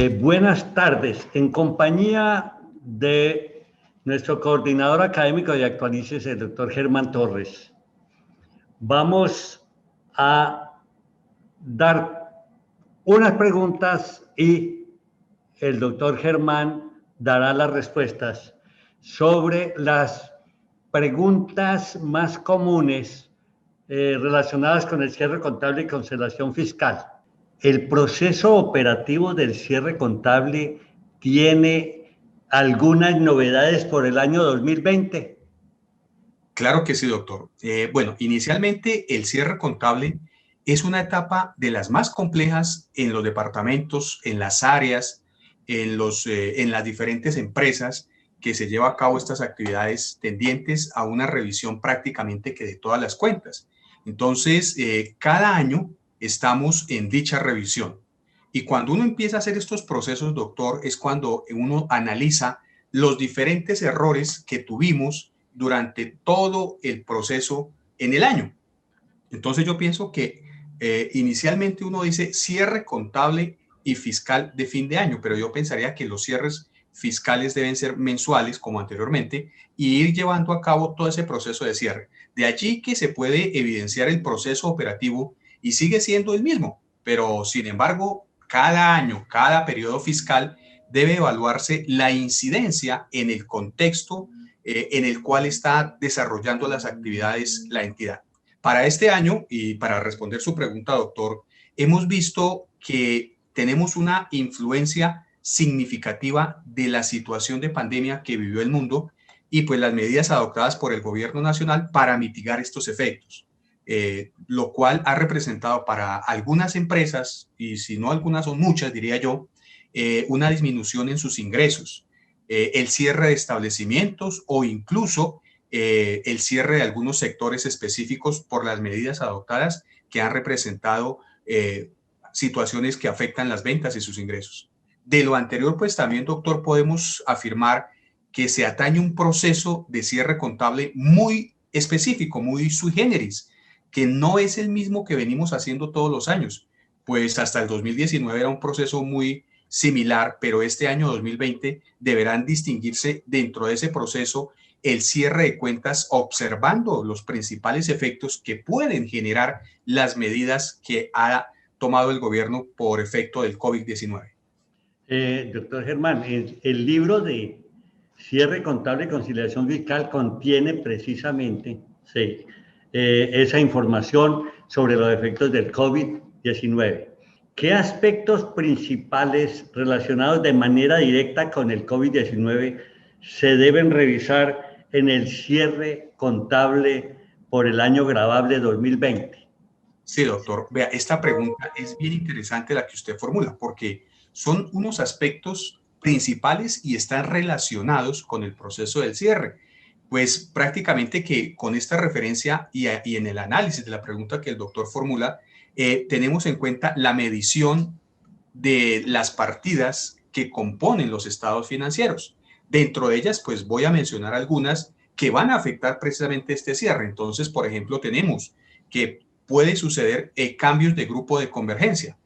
Buenas tardes. En compañía de nuestro coordinador académico de Actualices, el doctor Germán Torres, vamos a dar unas preguntas y el doctor Germán dará las respuestas sobre las preguntas más comunes relacionadas con el cierre contable y conciliación fiscal. ¿El proceso operativo del cierre contable tiene algunas novedades por el año 2020? Claro que sí, doctor. Bueno, inicialmente el cierre contable es una etapa de las más complejas en los departamentos, en las áreas, en las diferentes empresas que se lleva a cabo estas actividades tendientes a una revisión prácticamente que de todas las cuentas. Entonces, cada año estamos en dicha revisión. Y cuando uno empieza a hacer estos procesos, doctor, es cuando uno analiza los diferentes errores que tuvimos durante todo el proceso en el año. Entonces yo pienso que inicialmente uno dice cierre contable y fiscal de fin de año, pero yo pensaría que los cierres fiscales deben ser mensuales como anteriormente y ir llevando a cabo todo ese proceso de cierre. De allí que se puede evidenciar el proceso operativo y sigue siendo el mismo, pero sin embargo, cada año, cada periodo fiscal debe evaluarse la incidencia en el contexto en el cual está desarrollando las actividades la entidad. Para este año, y para responder su pregunta, doctor, hemos visto que tenemos una influencia significativa de la situación de pandemia que vivió el mundo y pues las medidas adoptadas por el gobierno nacional para mitigar estos efectos, lo cual ha representado para algunas empresas, y si no algunas son muchas, diría yo, una disminución en sus ingresos, el cierre de establecimientos o incluso el cierre de algunos sectores específicos por las medidas adoptadas que han representado situaciones que afectan las ventas y sus ingresos. De lo anterior, pues también, doctor, podemos afirmar que se atañe un proceso de cierre contable muy específico, muy sui generis, que no es el mismo que venimos haciendo todos los años, pues hasta el 2019 era un proceso muy similar, pero este año 2020 deberán distinguirse dentro de ese proceso el cierre de cuentas observando los principales efectos que pueden generar las medidas que ha tomado el gobierno por efecto del COVID-19. Doctor Germán, el libro de cierre contable y conciliación fiscal contiene precisamente sí, esa información sobre los efectos del COVID-19. ¿Qué aspectos principales relacionados de manera directa con el COVID-19 se deben revisar en el cierre contable por el año gravable 2020? Sí, doctor. Vea, esta pregunta es bien interesante la que usted formula, porque son unos aspectos principales y están relacionados con el proceso del cierre. Pues prácticamente que con esta referencia y en el análisis de la pregunta que el doctor formula, tenemos en cuenta la medición de las partidas que componen los estados financieros. Dentro de ellas, pues voy a mencionar algunas que van a afectar precisamente este cierre. Entonces, por ejemplo, tenemos que puede suceder cambios de grupo de convergencia.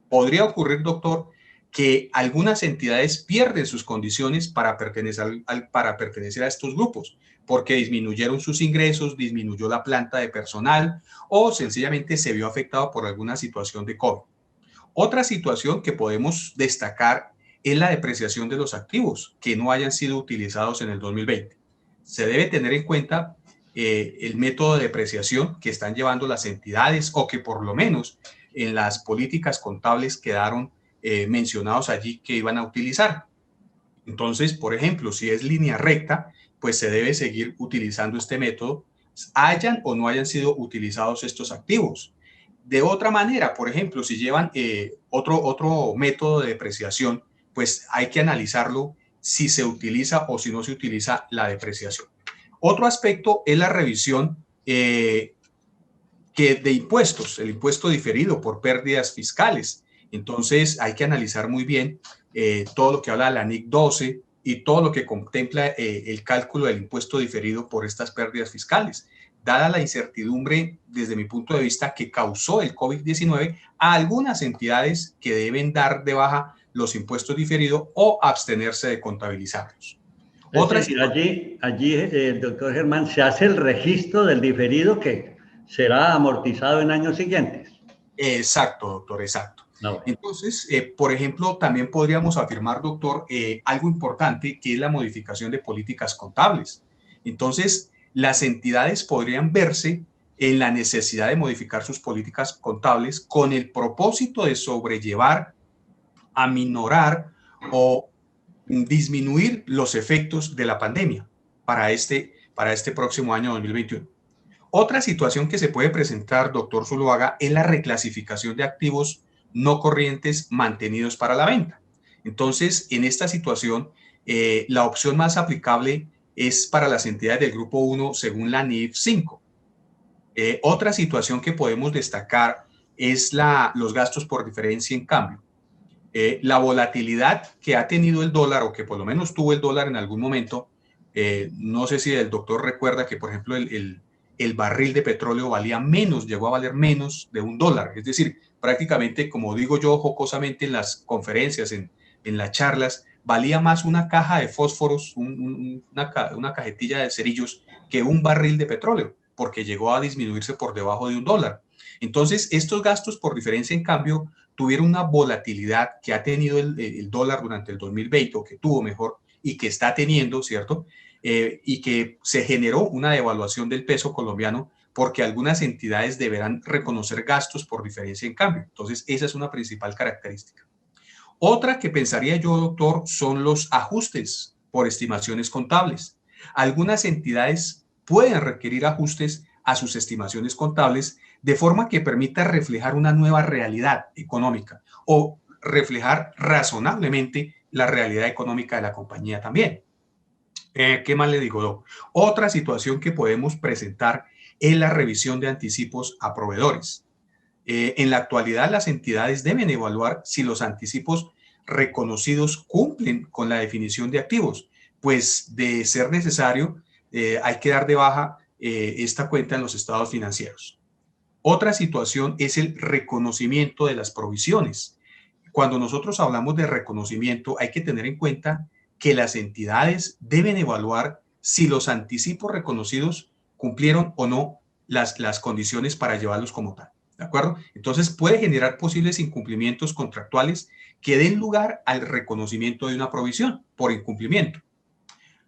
Podría ocurrir, doctor, que algunas entidades pierden sus condiciones para pertenecer a estos grupos, porque disminuyeron sus ingresos, disminuyó la planta de personal o sencillamente se vio afectado por alguna situación de COVID. Otra situación que podemos destacar es la depreciación de los activos que no hayan sido utilizados en el 2020. Se debe tener en cuenta el método de depreciación que están llevando las entidades o que por lo menos en las políticas contables quedaron mencionados allí que iban a utilizar. Entonces, por ejemplo, si es línea recta, pues se debe seguir utilizando este método, hayan o no hayan sido utilizados estos activos. De otra manera, por ejemplo, si llevan otro método de depreciación, pues hay que analizarlo si se utiliza o si no se utiliza la depreciación. Otro aspecto es la revisión de impuestos, el impuesto diferido por pérdidas fiscales. Entonces hay que analizar muy bien todo lo que habla la NIC 12 y todo lo que contempla el cálculo del impuesto diferido por estas pérdidas fiscales, dada la incertidumbre desde mi punto de vista que causó el COVID-19 a algunas entidades que deben dar de baja los impuestos diferidos o abstenerse de contabilizarlos. Es decir, allí el doctor Germán, se hace el registro del diferido que será amortizado en años siguientes. Exacto, doctor, exacto. No, bueno. Entonces, por ejemplo, también podríamos afirmar, doctor, algo importante que es la modificación de políticas contables. Entonces, las entidades podrían verse en la necesidad de modificar sus políticas contables con el propósito de sobrellevar, aminorar o disminuir los efectos de la pandemia para este próximo año 2021. Otra situación que se puede presentar, doctor Zuluaga, es la reclasificación de activos no corrientes mantenidos para la venta. Entonces, en esta situación, la opción más aplicable es para las entidades del Grupo 1 según la NIF 5. Otra situación que podemos destacar es los gastos por diferencia en cambio. La volatilidad que ha tenido el dólar, o que por lo menos tuvo el dólar en algún momento, no sé si el doctor recuerda que, por ejemplo, el barril de petróleo valía menos, llegó a valer menos de $1. Es decir, prácticamente, como digo yo jocosamente en las conferencias, en las charlas, valía más una caja de fósforos, una cajetilla de cerillos, que un barril de petróleo, porque llegó a disminuirse por debajo de $1. Entonces, estos gastos por diferencia en cambio tuvieron una volatilidad que ha tenido el dólar durante el 2020, o que tuvo mejor, y que está teniendo, ¿cierto? Y que se generó una devaluación del peso colombiano porque algunas entidades deberán reconocer gastos por diferencia en cambio. Entonces, esa es una principal característica. Otra que pensaría yo, doctor, son los ajustes por estimaciones contables. Algunas entidades pueden requerir ajustes a sus estimaciones contables de forma que permita reflejar una nueva realidad económica o reflejar razonablemente la realidad económica de la compañía también. ¿Qué más le digo, doc? Otra situación que podemos presentar es la revisión de anticipos a proveedores. En la actualidad, las entidades deben evaluar si los anticipos reconocidos cumplen con la definición de activos, pues de ser necesario, hay que dar de baja esta cuenta en los estados financieros. Otra situación es el reconocimiento de las provisiones. Cuando nosotros hablamos de reconocimiento, hay que tener en cuenta que las entidades deben evaluar si los anticipos reconocidos cumplieron o no las condiciones para llevarlos como tal. ¿De acuerdo? Entonces puede generar posibles incumplimientos contractuales que den lugar al reconocimiento de una provisión por incumplimiento.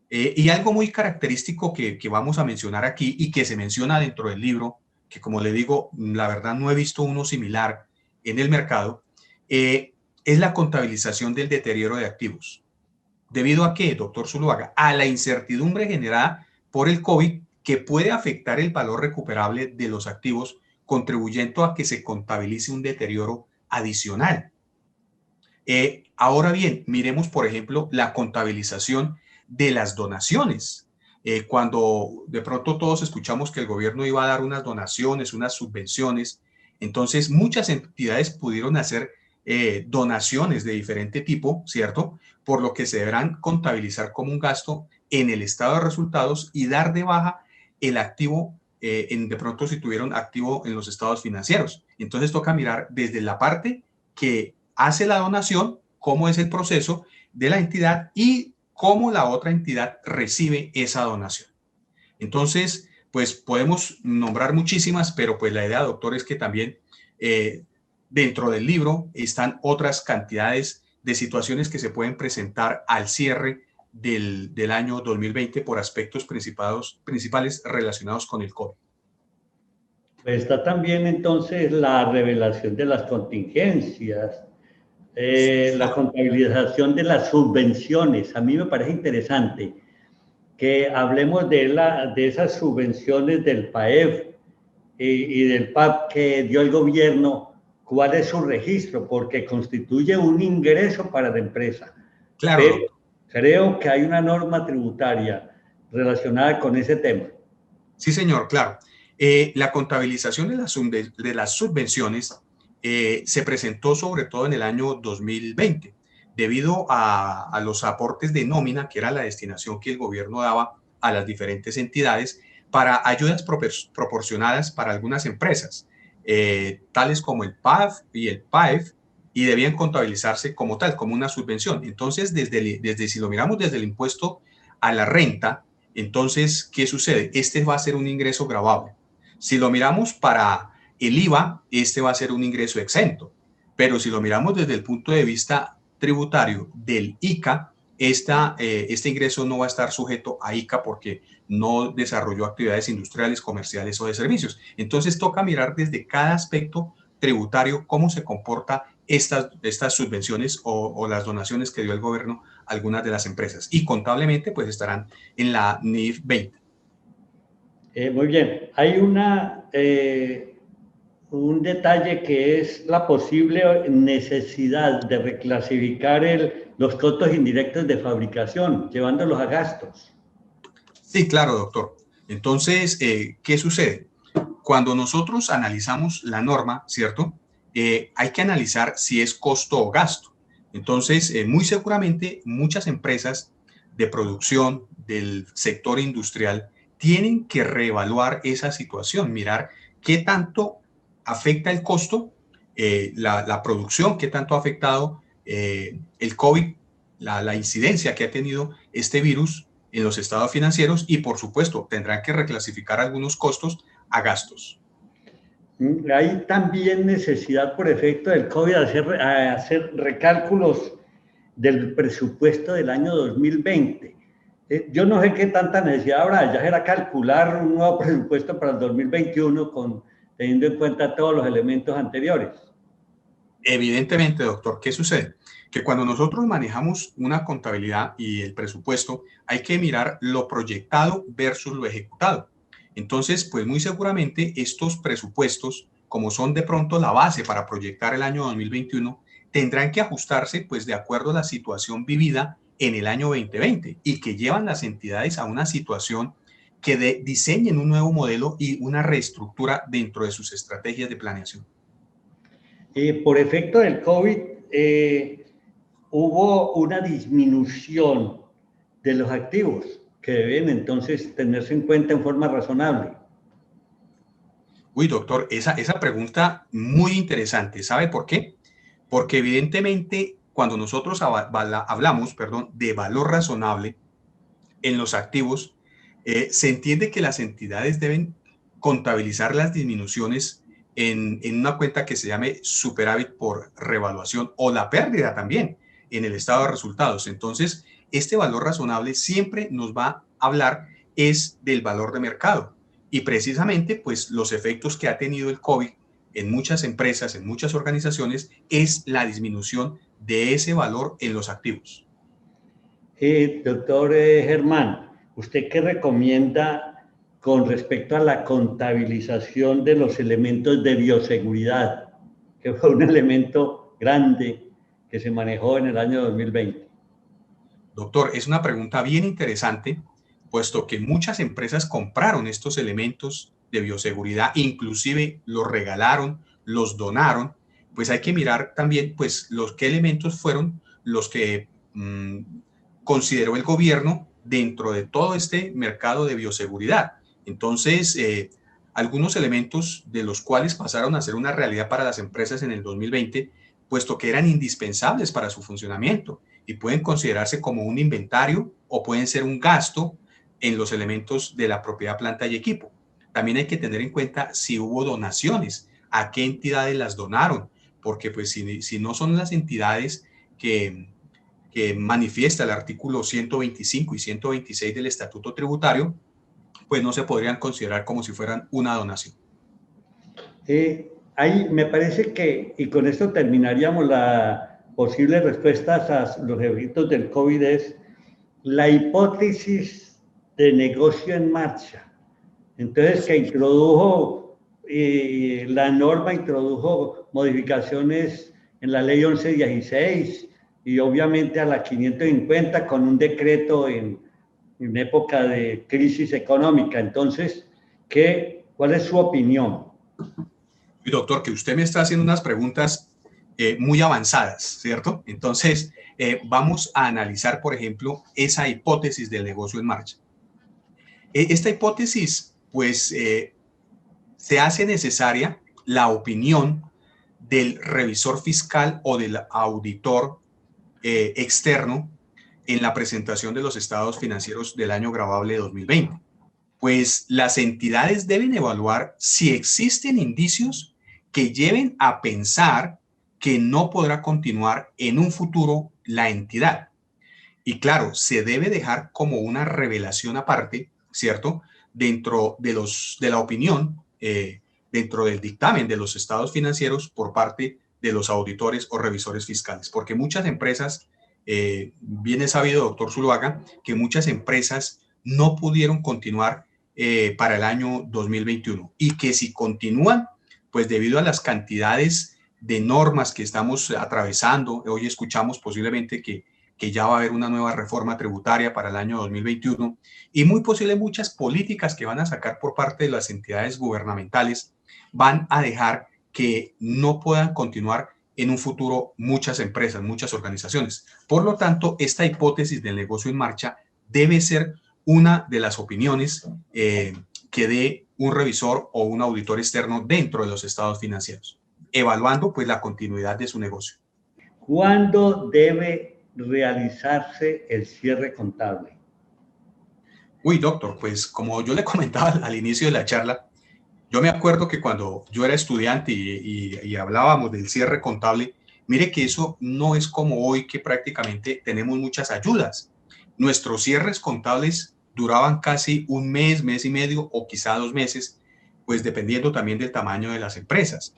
Y algo muy característico que vamos a mencionar aquí y que se menciona dentro del libro, que como le digo, la verdad no he visto uno similar en el mercado, es la contabilización del deterioro de activos. ¿Debido a qué, doctor Zuluaga? A la incertidumbre generada por el COVID, que puede afectar el valor recuperable de los activos, contribuyendo a que se contabilice un deterioro adicional. Ahora bien, miremos, por ejemplo, la contabilización de las donaciones. Cuando de pronto todos escuchamos que el gobierno iba a dar unas donaciones, unas subvenciones, entonces muchas entidades pudieron hacer donaciones de diferente tipo, ¿cierto? Por lo que se deberán contabilizar como un gasto en el estado de resultados y dar de baja el activo, de pronto si tuvieron activo en los estados financieros. Entonces toca mirar desde la parte que hace la donación, cómo es el proceso de la entidad y cómo la otra entidad recibe esa donación. Entonces, pues podemos nombrar muchísimas, pero pues la idea, doctor, es que también dentro del libro están otras cantidades de situaciones que se pueden presentar al cierre del año 2020 por aspectos principales relacionados con el COVID. Está también entonces la revelación de las contingencias, la contabilización de las subvenciones. A mí me parece interesante que hablemos de esas subvenciones del PAEF y del PAP que dio el gobierno. ¿Cuál es su registro? Porque constituye un ingreso para la empresa. Claro, Pero doctor. creo que hay una norma tributaria relacionada con ese tema. Sí, señor, claro. La contabilización de las subvenciones se presentó sobre todo en el año 2020, debido a los aportes de nómina, que era la destinación que el gobierno daba a las diferentes entidades para ayudas proporcionadas para algunas empresas, tales como el PAF y el PAEF, y debían contabilizarse como tal, como una subvención. Entonces, si lo miramos desde el impuesto a la renta, entonces, ¿qué sucede? Este va a ser un ingreso gravable. Si lo miramos para el IVA, este va a ser un ingreso exento. Pero si lo miramos desde el punto de vista tributario del ICA, este ingreso no va a estar sujeto a ICA porque no desarrolló actividades industriales, comerciales o de servicios. Entonces toca mirar desde cada aspecto tributario cómo se comporta estas subvenciones o las donaciones que dio el gobierno a algunas de las empresas. Y contablemente pues estarán en la NIF 20. Muy bien. Hay un detalle que es la posible necesidad de reclasificar los costos indirectos de fabricación, llevándolos a gastos. Sí, claro, doctor. Entonces, ¿qué sucede? Cuando nosotros analizamos la norma, ¿cierto? Hay que analizar si es costo o gasto. Entonces, muy seguramente muchas empresas de producción del sector industrial tienen que reevaluar esa situación, mirar qué tanto afecta el costo, la producción, qué tanto ha afectado el COVID, la incidencia que ha tenido este virus en los estados financieros y, por supuesto, tendrán que reclasificar algunos costos a gastos. Hay también necesidad por efecto del COVID de hacer recálculos del presupuesto del año 2020. Yo no sé qué tanta necesidad habrá, ya será calcular un nuevo presupuesto para el 2021 teniendo en cuenta todos los elementos anteriores. Evidentemente, doctor, ¿qué sucede? Que cuando nosotros manejamos una contabilidad y el presupuesto, hay que mirar lo proyectado versus lo ejecutado. Entonces, pues muy seguramente estos presupuestos, como son de pronto la base para proyectar el año 2021, tendrán que ajustarse pues de acuerdo a la situación vivida en el año 2020 y que llevan las entidades a una situación que diseñen un nuevo modelo y una reestructura dentro de sus estrategias de planeación. Por efecto del COVID, hubo una disminución de los activos que deben entonces tenerse en cuenta en forma razonable. Uy, doctor, esa pregunta muy interesante. ¿Sabe por qué? Porque evidentemente cuando nosotros hablamos, perdón, de valor razonable en los activos, se entiende que las entidades deben contabilizar las disminuciones en una cuenta que se llame superávit por revaluación o la pérdida también en el estado de resultados. Entonces, este valor razonable siempre nos va a hablar es del valor de mercado y precisamente pues los efectos que ha tenido el COVID en muchas empresas, en muchas organizaciones, es la disminución de ese valor en los activos. Doctor Germán, ¿usted qué recomienda con respecto a la contabilización de los elementos de bioseguridad, que fue un elemento grande que se manejó en el año 2020? Doctor, es una pregunta bien interesante, puesto que muchas empresas compraron estos elementos de bioseguridad, inclusive los regalaron, los donaron, pues hay que mirar también pues qué elementos fueron los que consideró el gobierno dentro de todo este mercado de bioseguridad. Entonces, algunos elementos de los cuales pasaron a ser una realidad para las empresas en el 2020, puesto que eran indispensables para su funcionamiento y pueden considerarse como un inventario o pueden ser un gasto en los elementos de la propiedad, planta y equipo. También hay que tener en cuenta si hubo donaciones, a qué entidades las donaron, porque pues si no son las entidades que manifiesta el artículo 125 y 126 del Estatuto Tributario, pues no se podrían considerar como si fueran una donación. Ahí me parece que, y con esto terminaríamos la posible respuestas a los efectos del COVID, es la hipótesis de negocio en marcha. Entonces, que introdujo, la norma introdujo modificaciones en la ley 1116 y obviamente a la 550 con un decreto en época de crisis económica. Entonces, ¿cuál es su opinión? Y doctor, que usted me está haciendo unas preguntas muy avanzadas, ¿cierto? Entonces, vamos a analizar, por ejemplo, esa hipótesis del negocio en marcha. Esta hipótesis, pues, se hace necesaria la opinión del revisor fiscal o del auditor externo en la presentación de los estados financieros del año gravable de 2020. Pues las entidades deben evaluar si existen indicios que lleven a pensar que no podrá continuar en un futuro la entidad. Y claro, se debe dejar como una revelación aparte, ¿cierto? Dentro de la opinión, dentro del dictamen de los estados financieros por parte de los auditores o revisores fiscales. Porque muchas empresas, bien es sabido, doctor Zuluaga, que muchas empresas no pudieron continuar para el año 2021 y que si continúan, pues debido a las cantidades de normas que estamos atravesando, hoy escuchamos posiblemente que ya va a haber una nueva reforma tributaria para el año 2021 y muy posible muchas políticas que van a sacar por parte de las entidades gubernamentales van a dejar que no puedan continuar en un futuro muchas empresas, muchas organizaciones. Por lo tanto, esta hipótesis del negocio en marcha debe ser una de las opiniones que dé un revisor o un auditor externo dentro de los estados financieros, evaluando pues la continuidad de su negocio. ¿Cuándo debe realizarse el cierre contable? Uy, doctor, pues como yo le comentaba al inicio de la charla, yo me acuerdo que cuando yo era estudiante y hablábamos del cierre contable, mire que eso no es como hoy que prácticamente tenemos muchas ayudas. Nuestros cierres contables duraban casi un mes, mes y medio o quizá 2 meses, pues dependiendo también del tamaño de las empresas.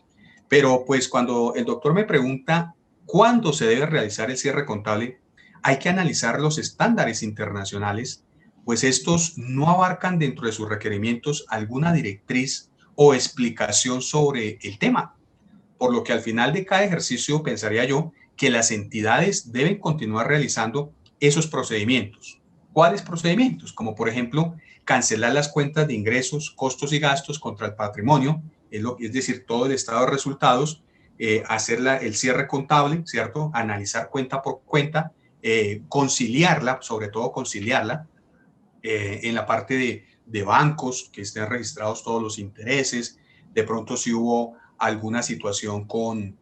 Pero pues cuando el doctor me pregunta cuándo se debe realizar el cierre contable, hay que analizar los estándares internacionales, pues estos no abarcan dentro de sus requerimientos alguna directriz o explicación sobre el tema. Por lo que al final de cada ejercicio pensaría yo que las entidades deben continuar realizando esos procedimientos. ¿Cuáles procedimientos? Como por ejemplo, cancelar las cuentas de ingresos, costos y gastos contra el patrimonio, es decir, todo el estado de resultados, hacer el cierre contable, ¿cierto? Analizar cuenta por cuenta, conciliarla, sobre todo conciliarla, en la parte de bancos, que estén registrados todos los intereses, de pronto si hubo alguna situación con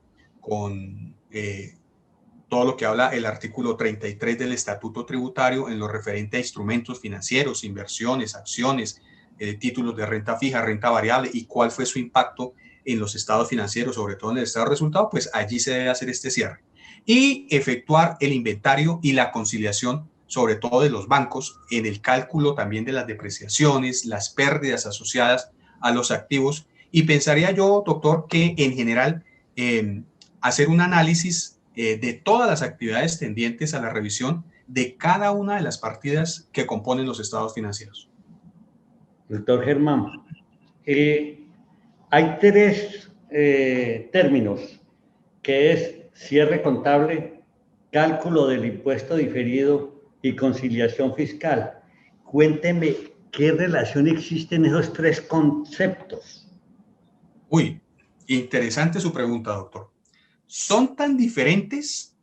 todo lo que habla el artículo 33 del Estatuto Tributario en lo referente a instrumentos financieros, inversiones, acciones, títulos de renta fija, renta variable y cuál fue su impacto en los estados financieros, sobre todo en el estado de resultado, pues allí se debe hacer este cierre. Y efectuar el inventario y la conciliación, sobre todo de los bancos, en el cálculo también de las depreciaciones, las pérdidas asociadas a los activos. Y pensaría yo, doctor, que en general hacer un análisis de todas las actividades tendientes a la revisión de cada una de las partidas que componen los estados financieros. Doctor Germán, hay tres términos, que es cierre contable, cálculo del impuesto diferido y conciliación fiscal. Cuénteme qué relación existe en esos tres conceptos. Uy, interesante su pregunta, doctor. Son tan diferentes,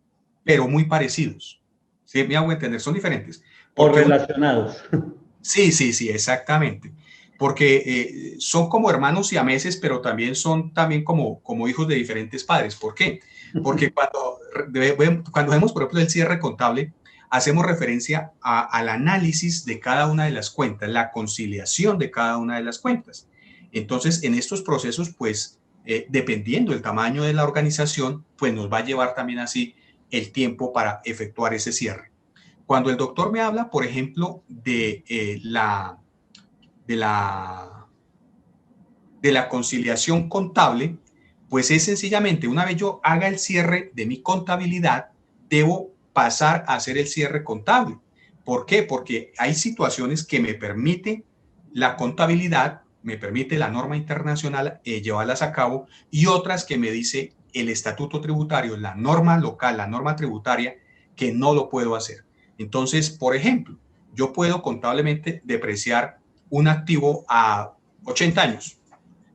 pero muy parecidos. ¿Sí? Me hago entender, son diferentes. O relacionados. Sí, exactamente. Porque son como hermanos siameses, pero también son como hijos de diferentes padres. ¿Por qué? Porque cuando vemos, por ejemplo, el cierre contable, hacemos referencia al análisis de cada una de las cuentas, la conciliación de cada una de las cuentas. Entonces, en estos procesos, pues, dependiendo del tamaño de la organización, pues nos va a llevar también así el tiempo para efectuar ese cierre. Cuando el doctor me habla, por ejemplo, de la conciliación contable, pues es sencillamente, una vez yo haga el cierre de mi contabilidad, debo pasar a hacer el cierre contable. ¿Por qué? Porque hay situaciones que me permite la contabilidad, me permite la norma internacional llevarlas a cabo, y otras que me dice el estatuto tributario, la norma local, la norma tributaria, que no lo puedo hacer. Entonces, por ejemplo, yo puedo contablemente depreciar un activo a 80 años,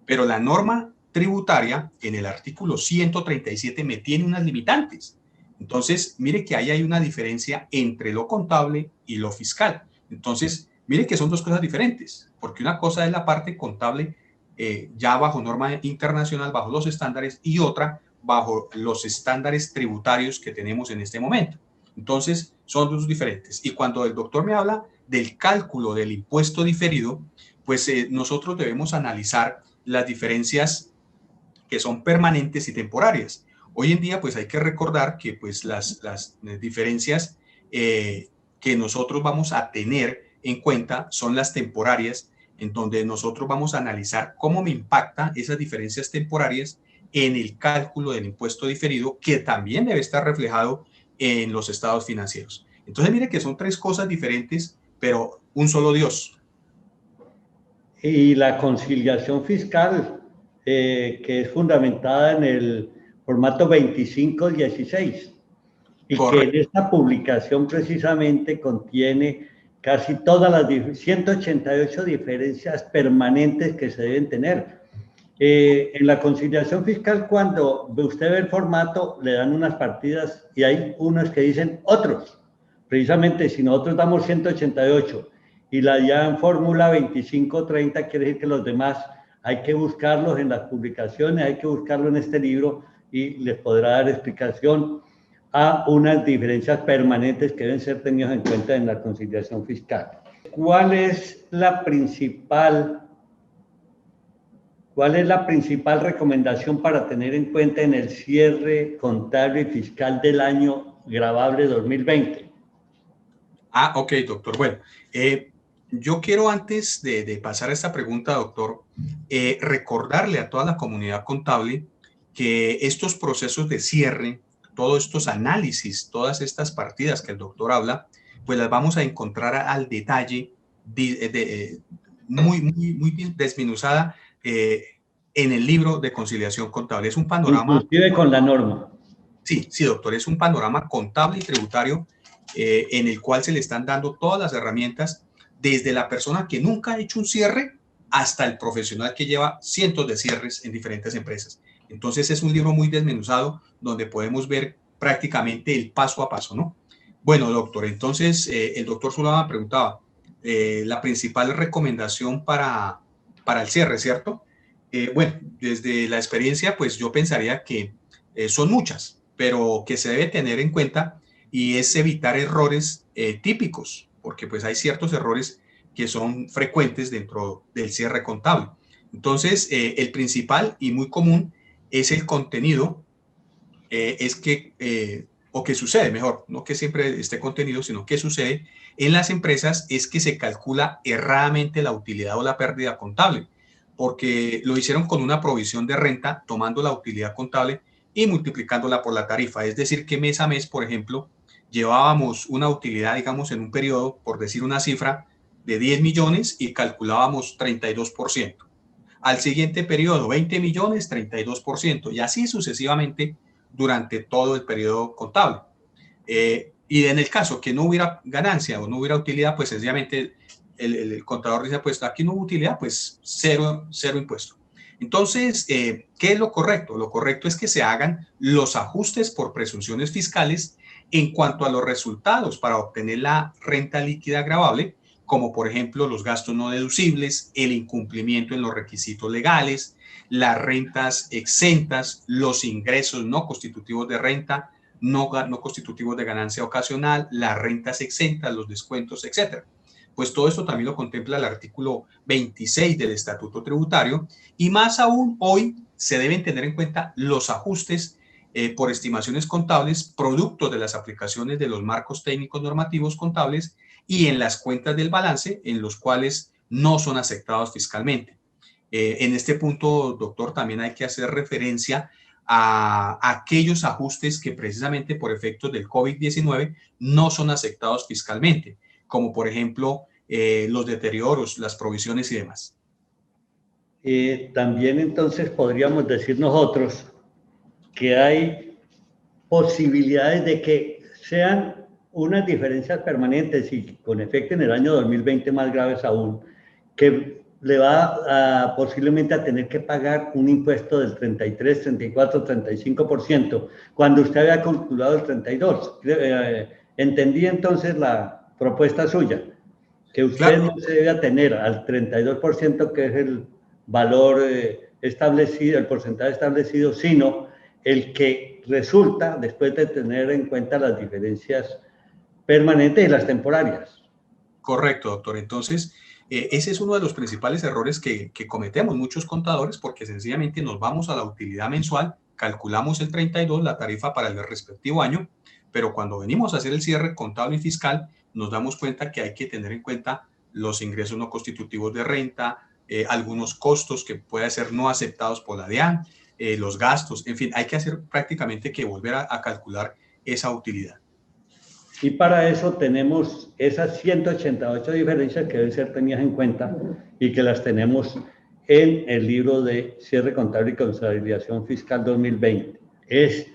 pero la norma tributaria en el artículo 137 me tiene unas limitantes. Entonces, mire que ahí hay una diferencia entre lo contable y lo fiscal. Entonces, mire que son dos cosas diferentes, porque una cosa es la parte contable ya bajo norma internacional, bajo los estándares, y otra bajo los estándares tributarios que tenemos en este momento. Entonces, son dos diferentes. Y cuando el doctor me habla del cálculo del impuesto diferido, pues nosotros debemos analizar las diferencias que son permanentes y temporarias. Hoy en día, pues hay que recordar que pues las diferencias que nosotros vamos a tener en cuenta son las temporarias, en donde nosotros vamos a analizar cómo me impacta esas diferencias temporarias en el cálculo del impuesto diferido, que también debe estar reflejado en los estados financieros. Entonces, mire que son tres cosas diferentes, pero un solo Dios. Y la conciliación fiscal, que es fundamentada en el formato 2516, y que en Correcto. esta publicación precisamente contiene casi todas las 188 diferencias permanentes que se deben tener. En la conciliación fiscal, cuando usted ve el formato, le dan unas partidas y hay unos que dicen otros. Precisamente, si nosotros damos 188 y la llaman fórmula 2530, quiere decir que los demás hay que buscarlos en las publicaciones, hay que buscarlo en este libro y les podrá dar explicación a unas diferencias permanentes que deben ser tenidas en cuenta en la conciliación fiscal. ¿Cuál es la principal recomendación para tener en cuenta en el cierre contable y fiscal del año gravable 2020? Ok, doctor. Bueno, yo quiero antes de pasar a esta pregunta, doctor, recordarle a toda la comunidad contable que estos procesos de cierre, todos estos análisis, todas estas partidas que el doctor habla, pues las vamos a encontrar al detalle, muy desmenuzada en el libro de conciliación contable. Es un panorama. Inclusive con la norma. Sí, sí, doctor, es un panorama contable y tributario en el cual se le están dando todas las herramientas, desde la persona que nunca ha hecho un cierre hasta el profesional que lleva cientos de cierres en diferentes empresas. Entonces es un libro muy desmenuzado donde podemos ver prácticamente el paso a paso, ¿no? Bueno, doctor, entonces el doctor Sulama preguntaba la principal recomendación para el cierre, ¿cierto? Bueno, desde la experiencia, pues yo pensaría que son muchas, pero que se debe tener en cuenta y es evitar errores típicos, porque pues hay ciertos errores que son frecuentes dentro del cierre contable. Entonces, el principal y muy común es el contenido, o que sucede, mejor, no que siempre esté contenido, sino que sucede en las empresas es que se calcula erradamente la utilidad o la pérdida contable, porque lo hicieron con una provisión de renta, tomando la utilidad contable y multiplicándola por la tarifa. Es decir, que mes a mes, por ejemplo, llevábamos una utilidad, digamos, en un periodo, por decir una cifra, de 10 millones y calculábamos 32%. Al siguiente periodo, 20 millones, 32%, y así sucesivamente durante todo el periodo contable. Y en el caso que no hubiera ganancia o no hubiera utilidad, pues sencillamente el contador dice, pues aquí no hubo utilidad, pues cero impuesto. Entonces, ¿qué es lo correcto? Lo correcto es que se hagan los ajustes por presunciones fiscales en cuanto a los resultados para obtener la renta líquida gravable, como por ejemplo los gastos no deducibles, el incumplimiento en los requisitos legales, las rentas exentas, los ingresos no constitutivos de renta, no constitutivos de ganancia ocasional, las rentas exentas, los descuentos, etcétera. Pues todo esto también lo contempla el artículo 26 del Estatuto Tributario, y más aún hoy se deben tener en cuenta los ajustes por estimaciones contables, producto de las aplicaciones de los marcos técnicos normativos contables y en las cuentas del balance, en los cuales no son aceptados fiscalmente. En este punto, doctor, también hay que hacer referencia a aquellos ajustes que precisamente por efectos del COVID-19 no son aceptados fiscalmente, como por ejemplo los deterioros, las provisiones y demás. También entonces podríamos decir nosotros que hay posibilidades de que sean unas diferencias permanentes y con efecto en el año 2020 más graves aún, que le va posiblemente a tener que pagar un impuesto del 33, 34, 35% cuando usted había calculado el 32%. Entendí entonces la propuesta suya, que usted Claro. no se debe atener al 32%, que es el valor establecido, el porcentaje establecido, sino el que resulta después de tener en cuenta las diferencias permanentes y las temporarias. Correcto, doctor. Entonces, ese es uno de los principales errores que cometemos muchos contadores, porque sencillamente nos vamos a la utilidad mensual, calculamos el 32, la tarifa para el respectivo año, pero cuando venimos a hacer el cierre contable y fiscal, nos damos cuenta que hay que tener en cuenta los ingresos no constitutivos de renta, algunos costos que pueden ser no aceptados por la DIAN, los gastos, en fin, hay que hacer prácticamente que volver a calcular esa utilidad. Y para eso tenemos esas 188 diferencias que deben ser tenidas en cuenta y que las tenemos en el libro de Cierre Contable y Consolidación Fiscal 2020. Es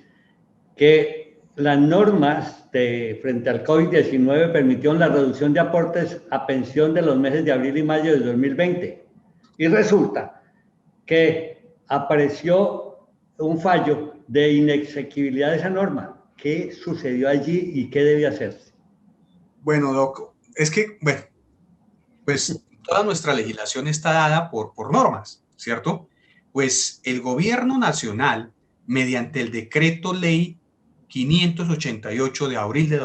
que las normas frente al COVID-19 permitieron la reducción de aportes a pensión de los meses de abril y mayo de 2020. Y resulta que apareció un fallo de inexequibilidad de esa norma. ¿Qué sucedió allí y qué debe hacerse? Bueno, Doc, es que, bueno, pues toda nuestra legislación está dada por normas, ¿cierto? Pues el gobierno nacional, mediante el decreto ley 588 de abril de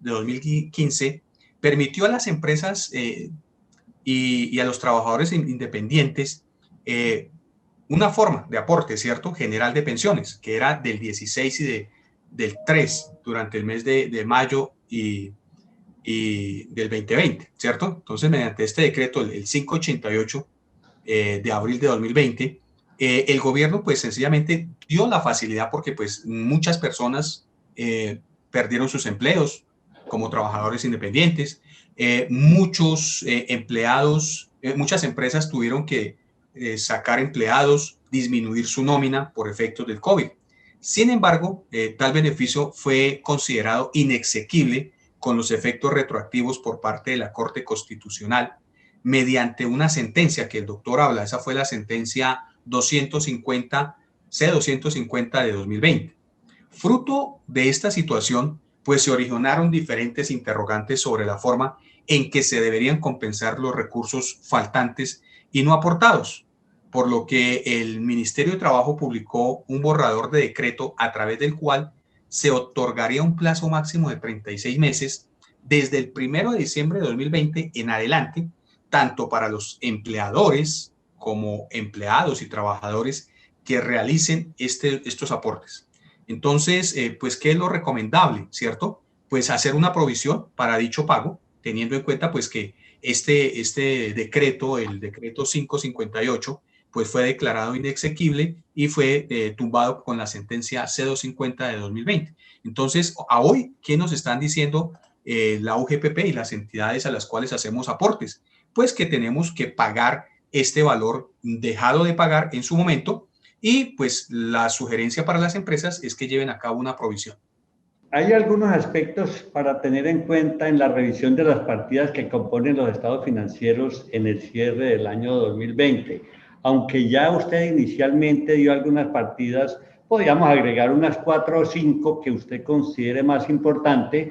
2015, permitió a las empresas y a los trabajadores independientes una forma de aporte, ¿cierto? General de pensiones, que era del 16 y del 3 durante el mes de mayo y del 2020, ¿cierto? Entonces, mediante este decreto, el 588 de abril de 2020, el gobierno pues sencillamente dio la facilidad porque pues muchas personas perdieron sus empleos como trabajadores independientes, muchos empleados, muchas empresas tuvieron que sacar empleados, disminuir su nómina por efectos del COVID. Sin embargo, tal beneficio fue considerado inexequible con los efectos retroactivos por parte de la Corte Constitucional mediante una sentencia que el doctor habla. Esa fue la sentencia 250, C250 de 2020. Fruto de esta situación, pues se originaron diferentes interrogantes sobre la forma en que se deberían compensar los recursos faltantes y no aportados, por lo que el Ministerio de Trabajo publicó un borrador de decreto a través del cual se otorgaría un plazo máximo de 36 meses desde el 1 de diciembre de 2020 en adelante, tanto para los empleadores como empleados y trabajadores que realicen estos aportes. Entonces, pues, ¿qué es lo recomendable, cierto? Pues hacer una provisión para dicho pago, teniendo en cuenta pues que este decreto, el decreto 558, pues fue declarado inexequible y fue tumbado con la sentencia C250 de 2020. Entonces, a hoy, ¿qué nos están diciendo la UGPP y las entidades a las cuales hacemos aportes? Pues que tenemos que pagar este valor dejado de pagar en su momento y pues la sugerencia para las empresas es que lleven a cabo una provisión. Hay algunos aspectos para tener en cuenta en la revisión de las partidas que componen los estados financieros en el cierre del año 2020. Aunque ya usted inicialmente dio algunas partidas, podríamos agregar unas 4 o 5 que usted considere más importante.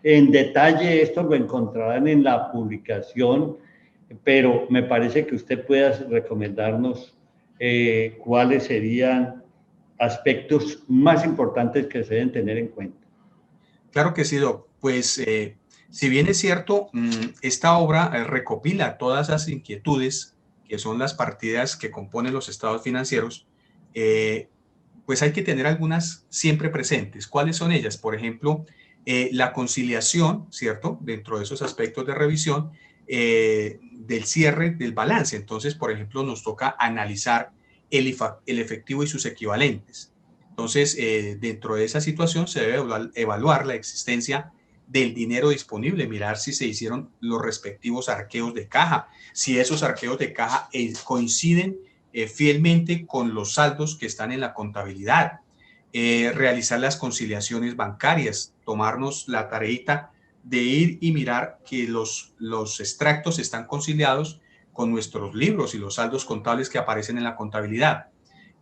En detalle esto lo encontrarán en la publicación, pero me parece que usted pueda recomendarnos cuáles serían aspectos más importantes que se deben tener en cuenta. Claro que sí, Doc. Pues si bien es cierto, esta obra recopila todas las inquietudes que son las partidas que componen los estados financieros, pues hay que tener algunas siempre presentes. ¿Cuáles son ellas? Por ejemplo, la conciliación, ¿cierto? Dentro de esos aspectos de revisión del cierre del balance. Entonces, por ejemplo, nos toca analizar el efectivo y sus equivalentes. Entonces, dentro de esa situación se debe evaluar la existencia del dinero disponible, mirar si se hicieron los respectivos arqueos de caja, si esos arqueos de caja coinciden fielmente con los saldos que están en la contabilidad, realizar las conciliaciones bancarias, tomarnos la tareita de ir y mirar que los extractos están conciliados con nuestros libros y los saldos contables que aparecen en la contabilidad.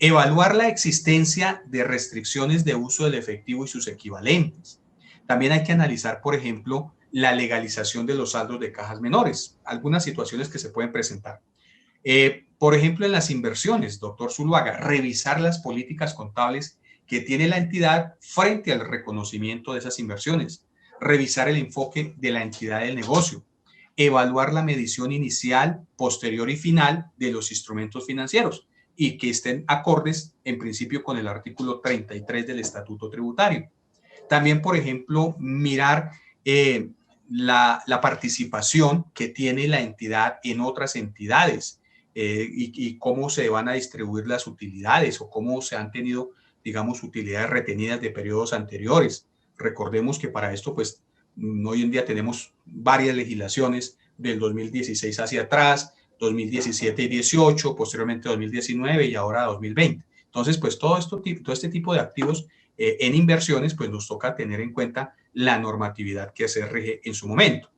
Evaluar la existencia de restricciones de uso del efectivo y sus equivalentes. También hay que analizar, por ejemplo, la legalización de los saldos de cajas menores, algunas situaciones que se pueden presentar. Por ejemplo, en las inversiones, doctor Zuluaga, revisar las políticas contables que tiene la entidad frente al reconocimiento de esas inversiones, revisar el enfoque de la entidad del negocio, evaluar la medición inicial, posterior y final de los instrumentos financieros y que estén acordes en principio con el artículo 33 del Estatuto Tributario. También, por ejemplo, mirar la participación que tiene la entidad en otras entidades y cómo se van a distribuir las utilidades o cómo se han tenido, digamos, utilidades retenidas de periodos anteriores. Recordemos que para esto, pues, hoy en día tenemos varias legislaciones del 2016 hacia atrás, 2017 y 18, posteriormente 2019 y ahora 2020. Entonces, pues todo este tipo de activos en inversiones, pues nos toca tener en cuenta la normatividad que se rige en su momento.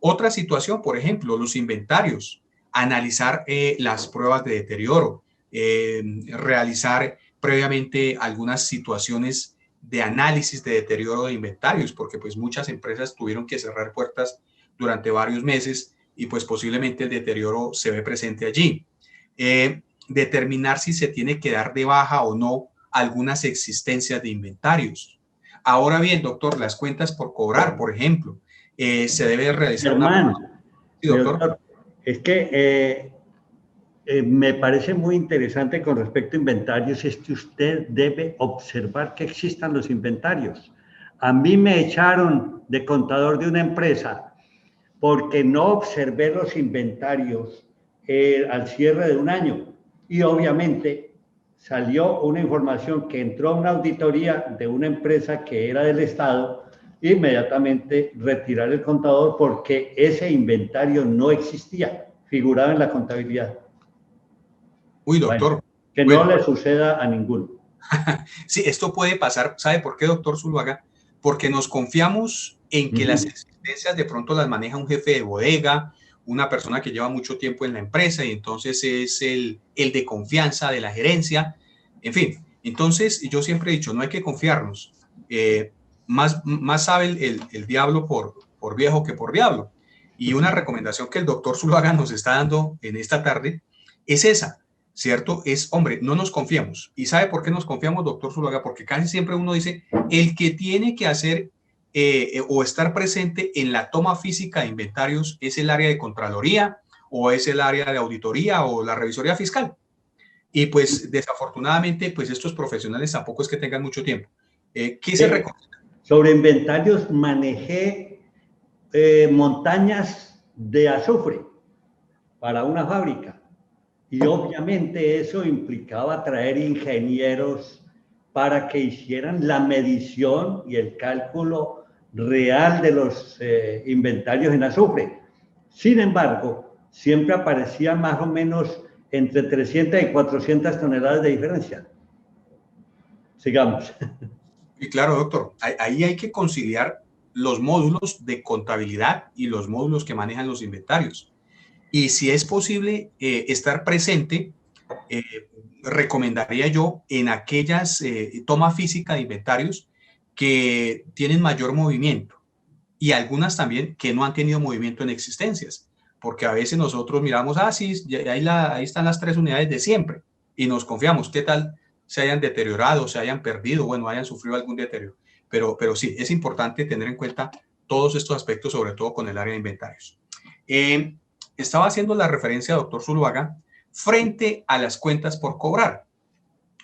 Otra situación, por ejemplo, los inventarios, analizar las pruebas de deterioro, realizar previamente algunas situaciones de análisis de deterioro de inventarios, porque pues muchas empresas tuvieron que cerrar puertas durante varios meses y pues posiblemente el deterioro se ve presente allí. Determinar si se tiene que dar de baja o no algunas existencias de inventarios. Ahora bien, doctor, las cuentas por cobrar, por ejemplo, se debe realizar Germán, Sí, mi doctor. doctor, es que me parece muy interesante con respecto a inventarios, es que usted debe observar que existan los inventarios. A mí me echaron de contador de una empresa porque no observé los inventarios al cierre de un año. Y obviamente salió una información que entró a una auditoría de una empresa que era del Estado, inmediatamente retirar el contador porque ese inventario no existía, figuraba en la contabilidad. Uy, Bueno, doctor. que no Bueno, le suceda a ninguno. sí, esto puede pasar. ¿Sabe por qué, doctor Zuluaga? Porque nos confiamos en que las existencias de pronto las maneja un jefe de bodega, una persona que lleva mucho tiempo en la empresa y entonces es el de confianza de la gerencia. En fin, entonces yo siempre he dicho, no hay que confiarnos. Más sabe el diablo por viejo que por diablo. Y una recomendación que el doctor Zuluaga nos está dando en esta tarde es esa. ¿Cierto? Es, hombre, no nos confiamos. ¿Y sabe por qué nos confiamos, doctor Zuluaga? Porque casi siempre uno dice, el que tiene que hacer o estar presente en la toma física de inventarios es el área de Contraloría o es el área de auditoría o la revisoría fiscal. Y pues desafortunadamente, pues estos profesionales tampoco es que tengan mucho tiempo. ¿Qué se recomienda? Sobre inventarios manejé montañas de azufre para una fábrica. Y obviamente eso implicaba traer ingenieros para que hicieran la medición y el cálculo real de los inventarios en azufre. Sin embargo, siempre aparecía más o menos entre 300 y 400 toneladas de diferencia. Sigamos. Y claro, doctor, ahí hay que conciliar los módulos de contabilidad y los módulos que manejan los inventarios. Y si es posible estar presente, recomendaría yo en aquellas toma física de inventarios que tienen mayor movimiento y algunas también que no han tenido movimiento en existencias, porque a veces nosotros miramos, sí, ahí están las 3 unidades de siempre y nos confiamos, ¿qué tal se hayan deteriorado, se hayan perdido, bueno, hayan sufrido algún deterioro? Pero sí, es importante tener en cuenta todos estos aspectos, sobre todo con el área de inventarios. Estaba haciendo la referencia, doctor Zuluaga, frente a las cuentas por cobrar.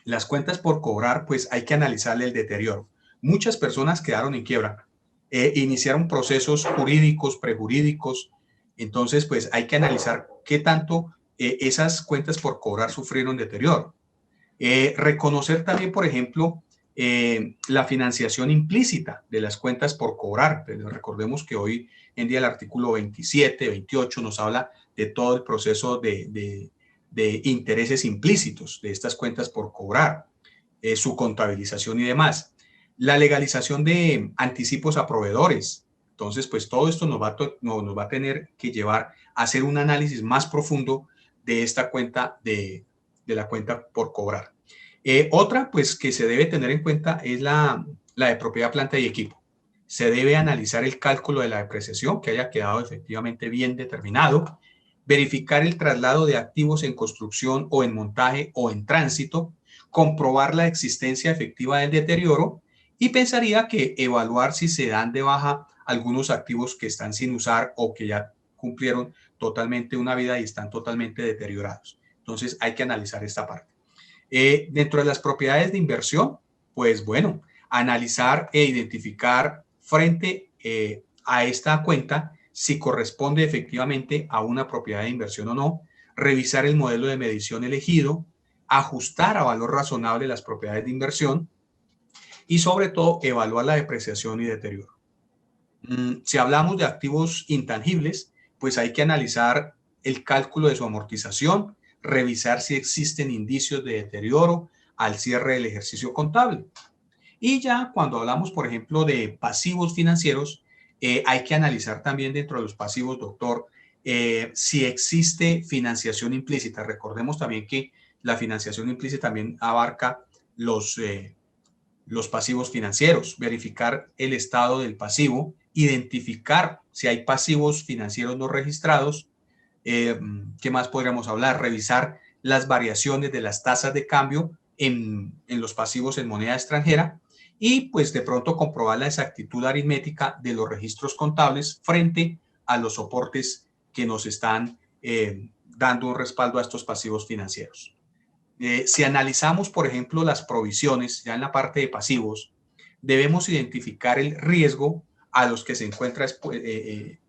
Las cuentas por cobrar, pues hay que analizarle el deterioro. Muchas personas quedaron en quiebra, iniciaron procesos jurídicos, prejurídicos, entonces pues hay que analizar qué tanto esas cuentas por cobrar sufrieron deterioro. Reconocer también, por ejemplo, la financiación implícita de las cuentas por cobrar. Pero recordemos que hoy en día el artículo 27, 28 nos habla de todo el proceso de intereses implícitos de estas cuentas por cobrar, su contabilización y demás. La legalización de anticipos a proveedores. Entonces, pues todo esto nos va a tener que llevar a hacer un análisis más profundo de esta cuenta de la cuenta por cobrar. Otra, pues, que se debe tener en cuenta es la de propiedad, planta y equipo. Se debe analizar el cálculo de la depreciación, que haya quedado efectivamente bien determinado, verificar el traslado de activos en construcción o en montaje o en tránsito, comprobar la existencia efectiva del deterioro y pensaría que evaluar si se dan de baja algunos activos que están sin usar o que ya cumplieron totalmente una vida y están totalmente deteriorados. Entonces hay que analizar esta parte. Dentro de las propiedades de inversión, pues bueno, analizar e identificar frente a esta cuenta si corresponde efectivamente a una propiedad de inversión o no, revisar el modelo de medición elegido, ajustar a valor razonable las propiedades de inversión y sobre todo evaluar la depreciación y deterioro. Si hablamos de activos intangibles, pues hay que analizar el cálculo de su amortización, revisar si existen indicios de deterioro al cierre del ejercicio contable. Y ya cuando hablamos, por ejemplo, de pasivos financieros, hay que analizar también dentro de los pasivos, doctor, si existe financiación implícita. Recordemos también que la financiación implícita también abarca los pasivos financieros, verificar el estado del pasivo, identificar si hay pasivos financieros no registrados. ¿Qué más podríamos hablar? Revisar las variaciones de las tasas de cambio en los pasivos en moneda extranjera y pues de pronto comprobar la exactitud aritmética de los registros contables frente a los soportes que nos están dando un respaldo a estos pasivos financieros. Si analizamos, por ejemplo, las provisiones, ya en la parte de pasivos, debemos identificar el riesgo a los que se encuentra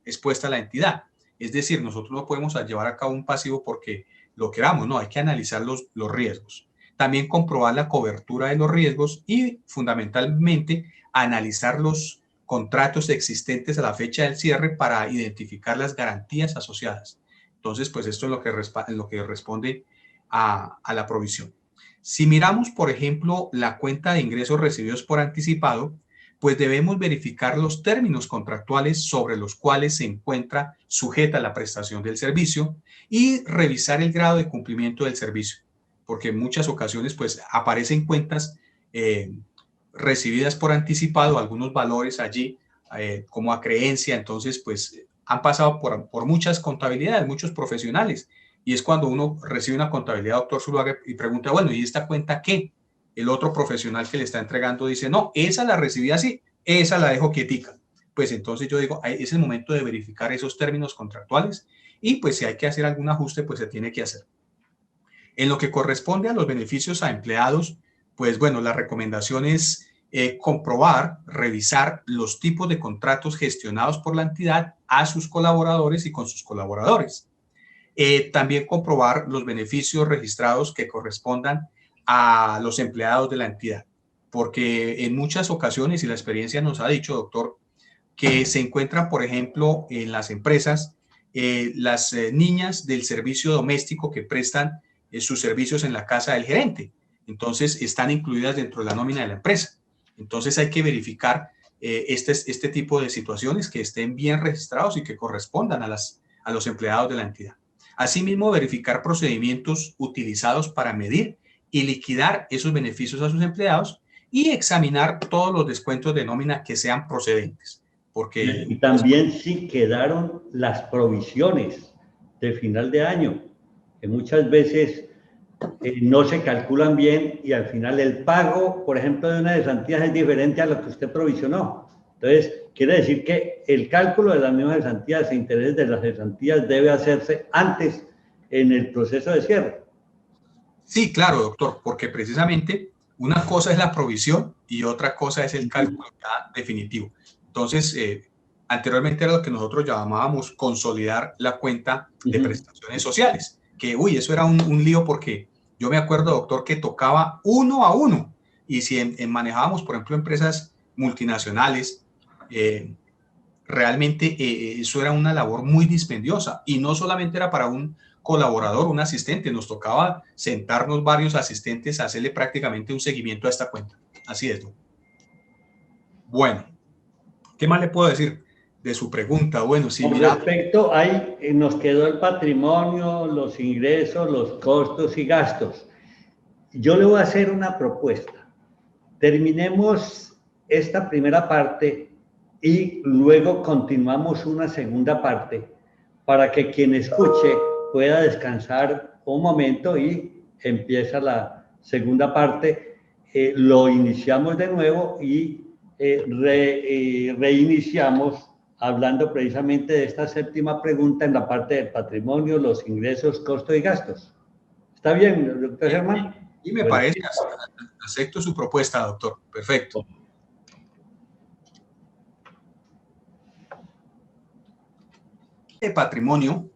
expuesta la entidad. Es decir, nosotros no podemos llevar a cabo un pasivo porque lo queramos, no, hay que analizar los riesgos. También comprobar la cobertura de los riesgos y fundamentalmente analizar los contratos existentes a la fecha del cierre para identificar las garantías asociadas. Entonces, pues esto es lo que responde a la provisión. Si miramos, por ejemplo, la cuenta de ingresos recibidos por anticipado, pues debemos verificar los términos contractuales sobre los cuales se encuentra sujeta la prestación del servicio y revisar el grado de cumplimiento del servicio, porque en muchas ocasiones pues aparecen cuentas recibidas por anticipado, algunos valores allí como a creencia, entonces pues han pasado por muchas contabilidades, muchos profesionales, y es cuando uno recibe una contabilidad, doctor Zuluaga, y pregunta, bueno, ¿y esta cuenta qué? El otro profesional que le está entregando dice, no, esa la recibí así, esa la dejo quietica. Pues entonces yo digo, es el momento de verificar esos términos contractuales y pues si hay que hacer algún ajuste, pues se tiene que hacer. En lo que corresponde a los beneficios a empleados, pues bueno, la recomendación es comprobar, revisar los tipos de contratos gestionados por la entidad a sus colaboradores y con sus colaboradores. También comprobar los beneficios registrados que correspondan a los empleados de la entidad, porque en muchas ocasiones, y la experiencia nos ha dicho, doctor, que se encuentran, por ejemplo, en las empresas, las niñas del servicio doméstico que prestan sus servicios en la casa del gerente. Entonces, están incluidas dentro de la nómina de la empresa. Entonces, hay que verificar este tipo de situaciones que estén bien registrados y que correspondan a los empleados de la entidad. Asimismo, verificar procedimientos utilizados para medir y liquidar esos beneficios a sus empleados y examinar todos los descuentos de nómina que sean procedentes. Porque y también si quedaron las provisiones de final de año, que muchas veces no se calculan bien y al final el pago, por ejemplo, de una de cesantías es diferente a lo que usted provisionó. Entonces, quiere decir que el cálculo de las mismas cesantías e intereses de las cesantías debe hacerse antes en el proceso de cierre. Sí, claro, doctor, porque precisamente una cosa es la provisión y otra cosa es el cálculo ya definitivo. Entonces, anteriormente era lo que nosotros llamábamos consolidar la cuenta de prestaciones sociales, que, uy, eso era un lío porque yo me acuerdo, doctor, que tocaba uno a uno y si manejábamos, por ejemplo, empresas multinacionales, realmente eso era una labor muy dispendiosa y no solamente era para un colaborador, un asistente, nos tocaba sentarnos varios asistentes a hacerle prácticamente un seguimiento a esta cuenta. Así es, ¿no? Bueno, ¿qué más le puedo decir de su pregunta? Bueno, si Con mira... respecto, ahí nos quedó el patrimonio, los ingresos, los costos y gastos. Yo le voy a hacer una propuesta. Terminemos esta primera parte y luego continuamos una segunda parte para que quien escuche pueda descansar un momento y empieza la segunda parte, lo iniciamos de nuevo y reiniciamos hablando precisamente de esta séptima pregunta en la parte del patrimonio, los ingresos, costos y gastos. ¿Está bien, doctor Germán? Y me parece, acepto su propuesta, doctor. Perfecto. De patrimonio,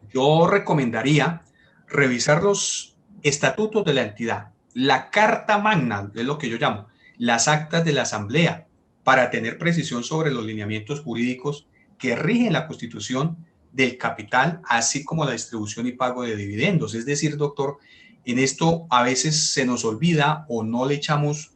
yo recomendaría revisar los estatutos de la entidad, la carta magna, es lo que yo llamo, las actas de la asamblea, para tener precisión sobre los lineamientos jurídicos que rigen la constitución del capital, así como la distribución y pago de dividendos. Es decir, doctor, en esto a veces se nos olvida o no le echamos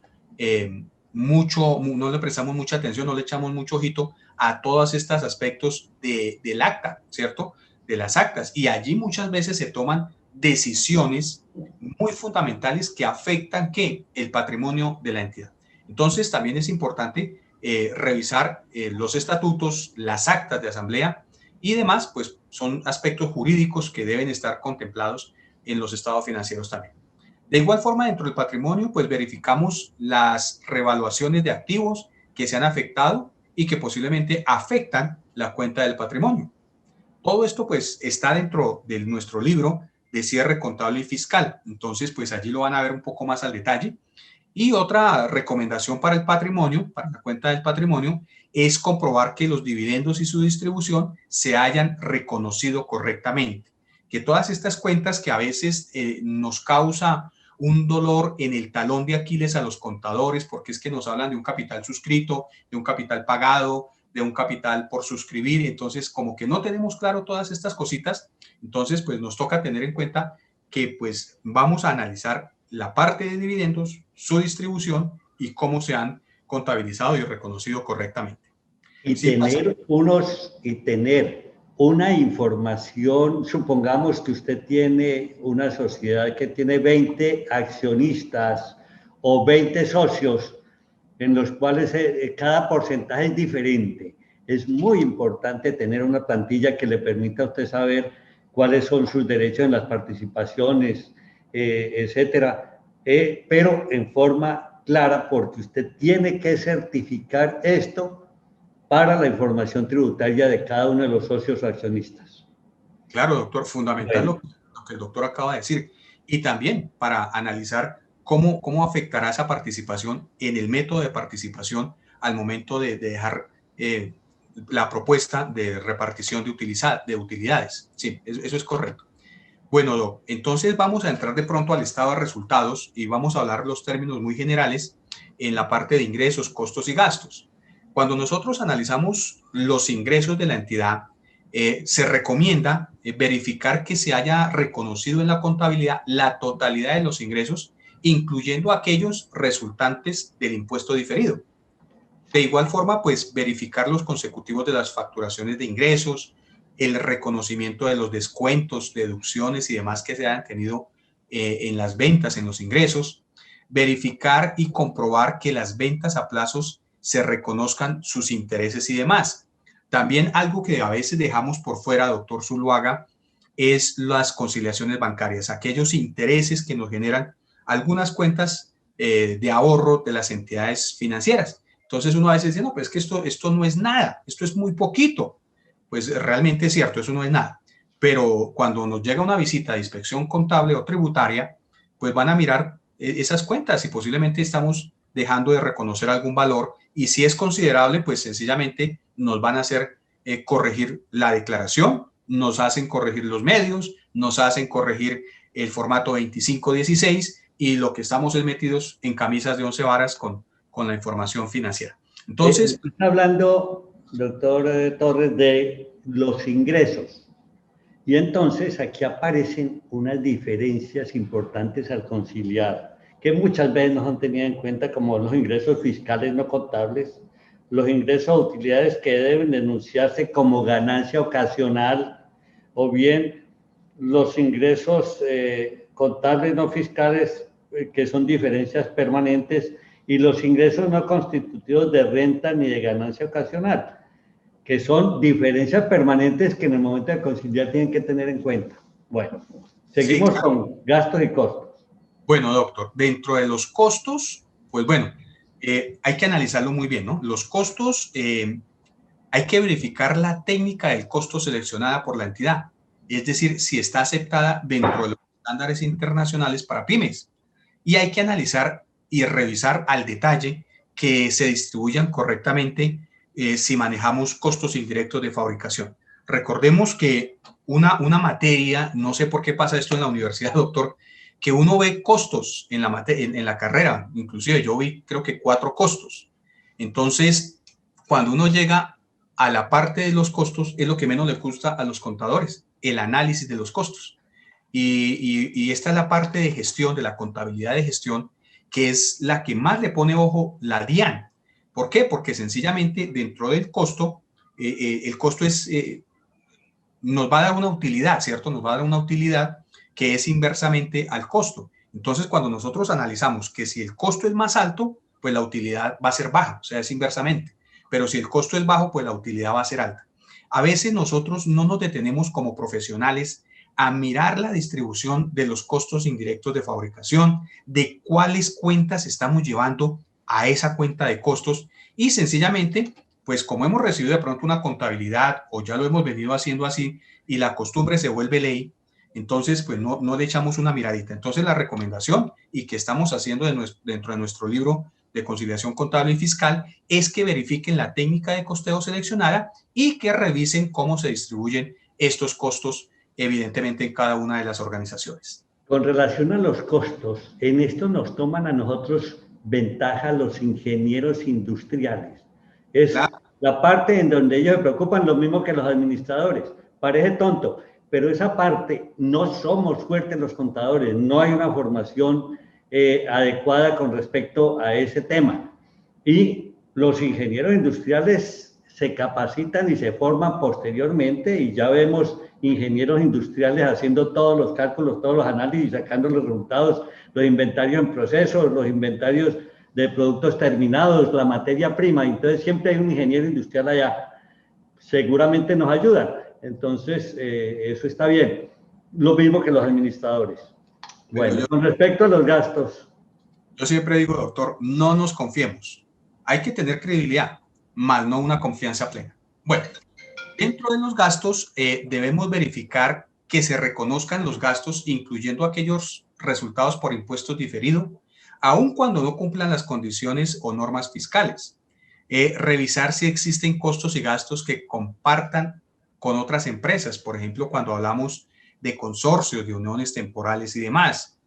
no le prestamos mucha atención, no le echamos mucho ojito a todos estos aspectos del acta, ¿cierto? De las actas. Y allí muchas veces se toman decisiones muy fundamentales que afectan el patrimonio de la entidad. Entonces también es importante revisar los estatutos, las actas de asamblea y demás, pues son aspectos jurídicos que deben estar contemplados en los estados financieros también. De igual forma, dentro del patrimonio, pues verificamos las revaluaciones de activos que se han afectado y que posiblemente afectan la cuenta del patrimonio. Todo esto pues está dentro de nuestro libro de cierre contable y fiscal. Entonces, pues allí lo van a ver un poco más al detalle. Y otra recomendación para el patrimonio, para la cuenta del patrimonio, es comprobar que los dividendos y su distribución se hayan reconocido correctamente. Que todas estas cuentas que a veces nos causa un dolor en el talón de Aquiles a los contadores, porque es que nos hablan de un capital suscrito, de un capital pagado, de un capital por suscribir, entonces como que no tenemos claro todas estas cositas, entonces pues nos toca tener en cuenta que pues vamos a analizar la parte de dividendos, su distribución y cómo se han contabilizado y reconocido correctamente. Y tener una información, supongamos que usted tiene una sociedad que tiene 20 accionistas o 20 socios, en los cuales cada porcentaje es diferente. Es muy importante tener una plantilla que le permita a usted saber cuáles son sus derechos en las participaciones, etcétera, pero en forma clara, porque usted tiene que certificar esto para la información tributaria de cada uno de los socios o accionistas. Claro, doctor, fundamental lo que el doctor acaba de decir. Y también para analizar cómo afectará esa participación en el método de participación al momento de dejar la propuesta de repartición de utilidades. Sí, eso es correcto. Bueno, Doc, entonces vamos a entrar de pronto al estado de resultados y vamos a hablar los términos muy generales en la parte de ingresos, costos y gastos. Cuando nosotros analizamos los ingresos de la entidad, se recomienda verificar que se haya reconocido en la contabilidad la totalidad de los ingresos, incluyendo aquellos resultantes del impuesto diferido. De igual forma, pues verificar los consecutivos de las facturaciones de ingresos, el reconocimiento de los descuentos, deducciones y demás que se hayan tenido en las ventas, en los ingresos, verificar y comprobar que las ventas a plazos se reconozcan sus intereses y demás. También algo que a veces dejamos por fuera, doctor Zuluaga, es las conciliaciones bancarias, aquellos intereses que nos generan algunas cuentas de ahorro de las entidades financieras. Entonces uno a veces dice, no, pues es que esto no es nada, esto es muy poquito. Pues realmente es cierto, eso no es nada. Pero cuando nos llega una visita de inspección contable o tributaria, pues van a mirar esas cuentas y posiblemente estamos dejando de reconocer algún valor y si es considerable, pues sencillamente nos van a hacer corregir la declaración, nos hacen corregir los medios, nos hacen corregir el formato 2516 y lo que estamos es metidos en camisas de 11 varas con la información financiera. Entonces, está hablando, doctor Torres, de los ingresos. Y entonces aquí aparecen unas diferencias importantes al conciliar, que muchas veces no son tenidas en cuenta, como los ingresos fiscales no contables, los ingresos a utilidades que deben denunciarse como ganancia ocasional, o bien los ingresos contables no fiscales, que son diferencias permanentes, y los ingresos no constitutivos de renta ni de ganancia ocasional, que son diferencias permanentes que en el momento de conciliar tienen que tener en cuenta. Bueno, seguimos con gastos y costos. Bueno, doctor, dentro de los costos, pues bueno, hay que analizarlo muy bien, ¿no? Los costos, hay que verificar la técnica del costo seleccionada por la entidad, es decir, si está aceptada dentro de los estándares internacionales para pymes. Y hay que analizar y revisar al detalle que se distribuyan correctamente si manejamos costos indirectos de fabricación. Recordemos que una materia, no sé por qué pasa esto en la universidad, doctor, que uno ve costos en la carrera, inclusive yo vi creo que 4 costos. Entonces, cuando uno llega a la parte de los costos, es lo que menos le gusta a los contadores, el análisis de los costos. Y esta es la parte de gestión, de la contabilidad de gestión, que es la que más le pone ojo la DIAN. ¿Por qué? Porque sencillamente dentro del costo, el costo nos va a dar una utilidad, ¿cierto? Nos va a dar una utilidad que es inversamente al costo. Entonces, cuando nosotros analizamos que si el costo es más alto, pues la utilidad va a ser baja, o sea, es inversamente. Pero si el costo es bajo, pues la utilidad va a ser alta. A veces nosotros no nos detenemos como profesionales a mirar la distribución de los costos indirectos de fabricación, de cuáles cuentas estamos llevando a esa cuenta de costos y sencillamente, pues como hemos recibido de pronto una contabilidad o ya lo hemos venido haciendo así y la costumbre se vuelve ley, entonces pues no le echamos una miradita. Entonces la recomendación y que estamos haciendo dentro de nuestro libro de conciliación contable y fiscal es que verifiquen la técnica de costeo seleccionada y que revisen cómo se distribuyen estos costos evidentemente en cada una de las organizaciones. Con relación a los costos, en esto nos toman a nosotros ventaja los ingenieros industriales. Es Claro. la parte en donde ellos se preocupan lo mismo que los administradores. Parece tonto, pero esa parte no somos fuertes los contadores, no hay una formación adecuada con respecto a ese tema. Y los ingenieros industriales se capacitan y se forman posteriormente y ya vemos ingenieros industriales haciendo todos los cálculos, todos los análisis, sacando los resultados, los inventarios en procesos, los inventarios de productos terminados, la materia prima. Entonces siempre hay un ingeniero industrial allá. Seguramente nos ayuda. Entonces, eso está bien. Lo mismo que los administradores. Bueno, con respecto a los gastos. Yo siempre digo, doctor, no nos confiemos. Hay que tener credibilidad, más no una confianza plena. Bueno, dentro de los gastos debemos verificar que se reconozcan los gastos, incluyendo aquellos resultados por impuestos diferidos, aun cuando no cumplan las condiciones o normas fiscales. Revisar si existen costos y gastos que compartan con otras empresas, por ejemplo, cuando hablamos de consorcios, de uniones temporales y demás.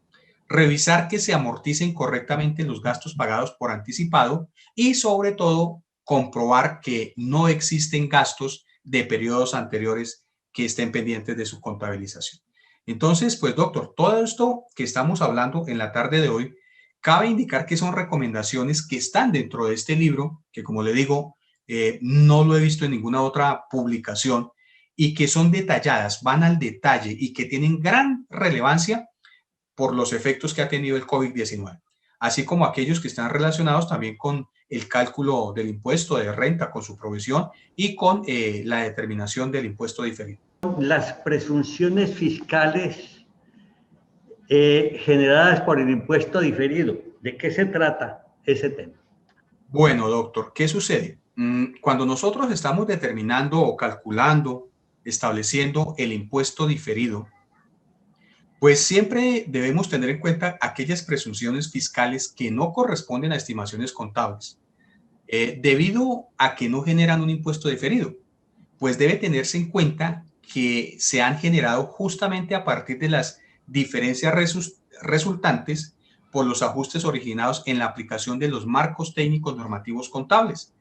Revisar que se amorticen correctamente los gastos pagados por anticipado y sobre todo comprobar que no existen gastos de periodos anteriores que estén pendientes de su contabilización. Entonces, pues doctor, todo esto que estamos hablando en la tarde de hoy, cabe indicar que son recomendaciones que están dentro de este libro, que como le digo, no lo he visto en ninguna otra publicación y que son detalladas, van al detalle y que tienen gran relevancia por los efectos que ha tenido el COVID-19, así como aquellos que están relacionados también con el cálculo del impuesto de renta, con su provisión y con la determinación del impuesto diferido. Las presunciones fiscales generadas por el impuesto diferido. ¿De qué se trata ese tema? Bueno, doctor, ¿qué sucede? Cuando nosotros estamos determinando o calculando, estableciendo el impuesto diferido, pues siempre debemos tener en cuenta aquellas presunciones fiscales que no corresponden a estimaciones contables, debido a que no generan un impuesto diferido. Pues debe tenerse en cuenta que se han generado justamente a partir de las diferencias resultantes por los ajustes originados en la aplicación de los marcos técnicos normativos contables.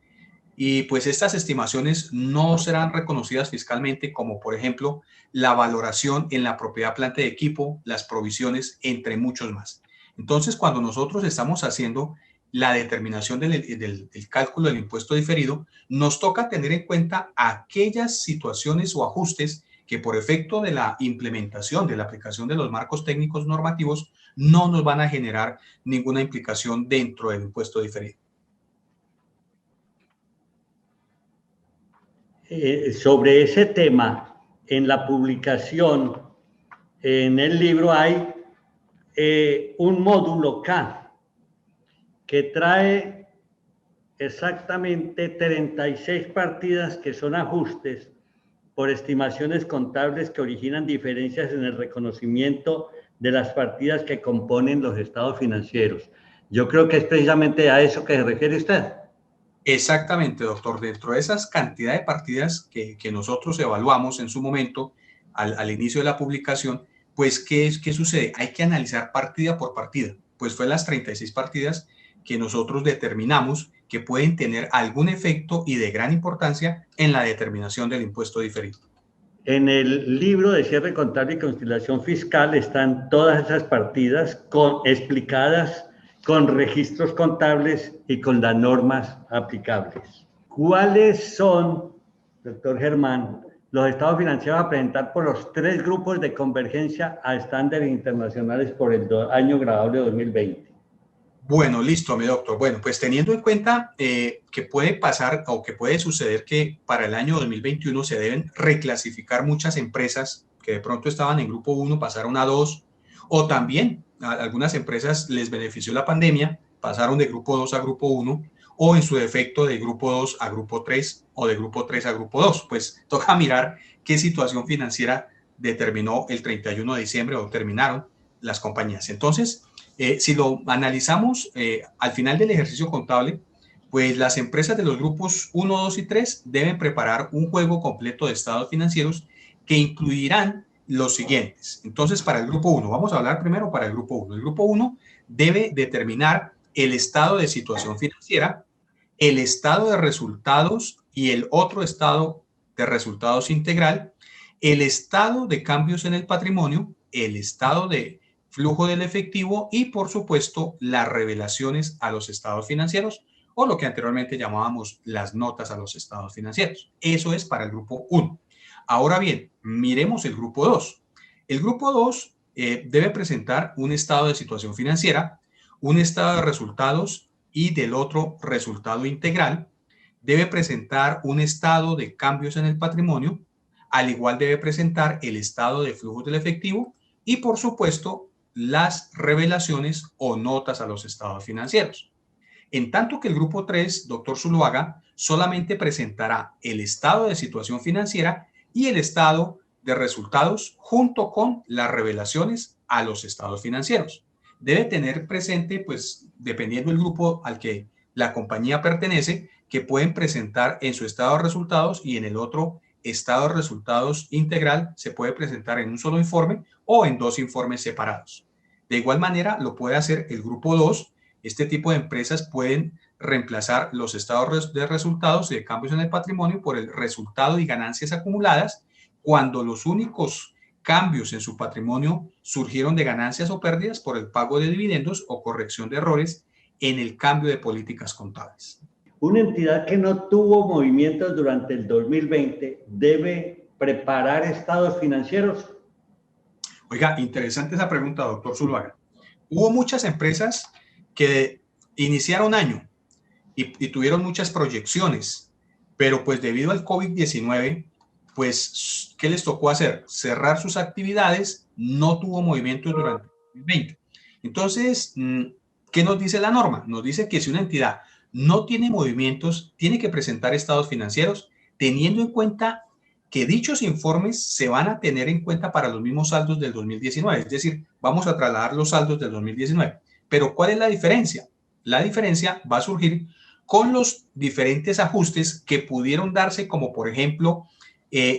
Y pues estas estimaciones no serán reconocidas fiscalmente como, por ejemplo, la valoración en la propiedad, planta de equipo, las provisiones, entre muchos más. Entonces, cuando nosotros estamos haciendo la determinación del cálculo del impuesto diferido, nos toca tener en cuenta aquellas situaciones o ajustes que por efecto de la implementación, de la aplicación de los marcos técnicos normativos, no nos van a generar ninguna implicación dentro del impuesto diferido. Sobre ese tema, en la publicación, en el libro hay un módulo K que trae exactamente 36 partidas que son ajustes por estimaciones contables que originan diferencias en el reconocimiento de las partidas que componen los estados financieros. Yo creo que es precisamente a eso que se refiere usted. Exactamente, doctor. Dentro de esas cantidad de partidas que nosotros evaluamos en su momento, al inicio de la publicación, pues, ¿qué sucede? Hay que analizar partida por partida. Pues fue las 36 partidas que nosotros determinamos que pueden tener algún efecto y de gran importancia en la determinación del impuesto diferido. En el libro de cierre contable y conciliación fiscal están todas esas partidas explicadas con registros contables y con las normas aplicables. ¿Cuáles son, doctor Germán, los estados financieros a presentar por los 3 grupos de convergencia a estándares internacionales por el año grabable 2020? Bueno, listo, mi doctor. Bueno, pues teniendo en cuenta que puede pasar o que puede suceder que para el año 2021 se deben reclasificar muchas empresas que de pronto estaban en grupo 1, pasaron a 2, o también a algunas empresas les benefició la pandemia, pasaron de grupo 2 a grupo 1, o en su defecto de grupo 2 a grupo 3 o de grupo 3 a grupo 2. Pues toca mirar qué situación financiera determinó el 31 de diciembre o terminaron las compañías. Entonces, si lo analizamos al final del ejercicio contable, pues las empresas de los grupos 1, 2 y 3 deben preparar un juego completo de estados financieros que incluirán los siguientes. Entonces, para el grupo 1, vamos a hablar primero para el grupo 1. El grupo 1 debe determinar el estado de situación financiera, el estado de resultados y el otro estado de resultados integral, el estado de cambios en el patrimonio, el estado de flujo del efectivo y, por supuesto, las revelaciones a los estados financieros o lo que anteriormente llamábamos las notas a los estados financieros. Eso es para el grupo 1. Ahora bien, miremos el grupo 2. El grupo 2 debe presentar un estado de situación financiera, un estado de resultados y del otro resultado integral. Debe presentar un estado de cambios en el patrimonio, al igual debe presentar el estado de flujos del efectivo y, por supuesto, las revelaciones o notas a los estados financieros. En tanto que el grupo 3, doctor Zuluaga, solamente presentará el estado de situación financiera y el estado de resultados junto con las revelaciones a los estados financieros. Debe tener presente, pues, dependiendo del grupo al que la compañía pertenece, que pueden presentar en su estado de resultados y en el otro estado de resultados integral se puede presentar en un solo informe o en 2 informes separados. De igual manera, lo puede hacer el grupo 2. Este tipo de empresas pueden reemplazar los estados de resultados y de cambios en el patrimonio por el resultado y ganancias acumuladas cuando los únicos cambios en su patrimonio surgieron de ganancias o pérdidas por el pago de dividendos o corrección de errores en el cambio de políticas contables. Una entidad que no tuvo movimientos durante el 2020 debe preparar estados financieros. Oiga, interesante esa pregunta, doctor Zuluaga. Hubo muchas empresas que iniciaron año y tuvieron muchas proyecciones, pero pues debido al COVID-19, pues, ¿qué les tocó hacer? Cerrar sus actividades, no tuvo movimientos durante el 2020. Entonces, ¿qué nos dice la norma? Nos dice que si una entidad no tiene movimientos, tiene que presentar estados financieros, teniendo en cuenta que dichos informes se van a tener en cuenta para los mismos saldos del 2019, es decir, vamos a trasladar los saldos del 2019. Pero ¿cuál es la diferencia? La diferencia va a surgir con los diferentes ajustes que pudieron darse, como por ejemplo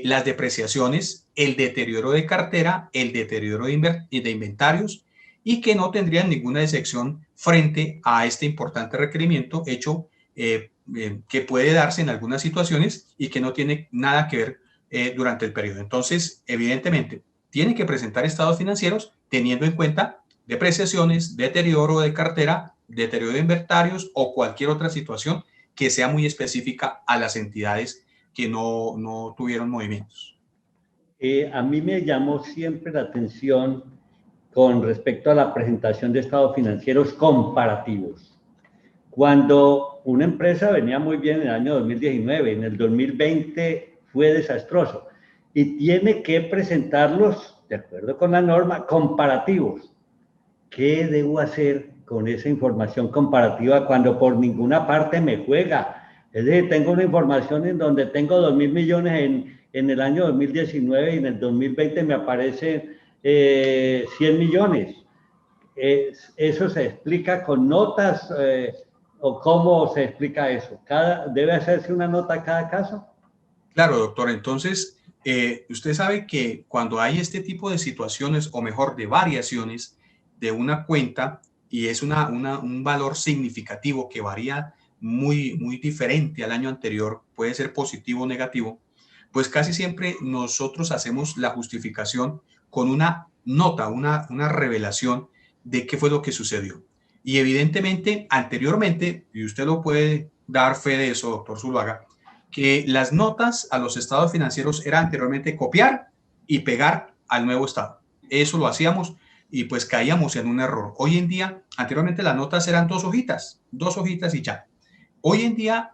las depreciaciones, el deterioro de cartera, el deterioro de inventarios y que no tendrían ninguna excepción frente a este importante requerimiento hecho que puede darse en algunas situaciones y que no tiene nada que ver durante el periodo. Entonces, evidentemente, tiene que presentar estados financieros teniendo en cuenta depreciaciones, deterioro de cartera, deterioro de inventarios o cualquier otra situación que sea muy específica a las entidades que no tuvieron movimientos. A mí me llamó siempre la atención con respecto a la presentación de estados financieros comparativos. Cuando una empresa venía muy bien en el año 2019, en el 2020 fue desastroso y tiene que presentarlos, de acuerdo con la norma, comparativos. ¿qué debo hacer con esa información comparativa cuando por ninguna parte me juega? Es decir, tengo una información en donde tengo 2.000 millones en el año 2019 y en el 2020 me aparecen 100 millones. ¿Eso se explica con notas o cómo se explica eso? ¿Debe hacerse una nota a cada caso? Claro, doctor. Entonces, usted sabe que cuando hay este tipo de situaciones, o mejor, de variaciones de una cuenta, y es un valor significativo que varía muy diferente al año anterior, puede ser positivo o negativo, pues casi siempre nosotros hacemos la justificación con una nota, una revelación de qué fue lo que sucedió. Y evidentemente, anteriormente, y usted lo puede dar fe de eso, doctor Zuluaga, que las notas a los estados financieros era anteriormente copiar y pegar al nuevo estado. Eso lo hacíamos y pues caíamos en un error. Hoy en día, anteriormente las notas eran dos hojitas y ya. Hoy en día,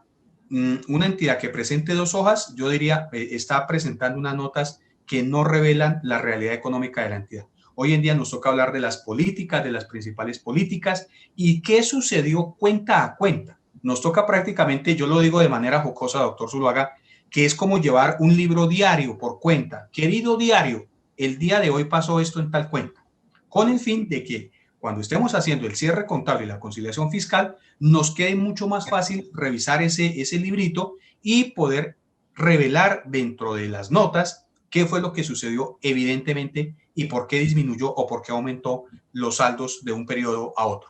una entidad que presente 2 hojas, yo diría, está presentando unas notas que no revelan la realidad económica de la entidad. Hoy en día nos toca hablar de las políticas, de las principales políticas y qué sucedió cuenta a cuenta. Nos toca prácticamente, yo lo digo de manera jocosa, doctor Zuluaga, que es como llevar un libro diario por cuenta. Querido diario, el día de hoy pasó esto en tal cuenta, con el fin de que cuando estemos haciendo el cierre contable y la conciliación fiscal, nos quede mucho más fácil revisar ese librito y poder revelar dentro de las notas qué fue lo que sucedió evidentemente y por qué disminuyó o por qué aumentó los saldos de un periodo a otro.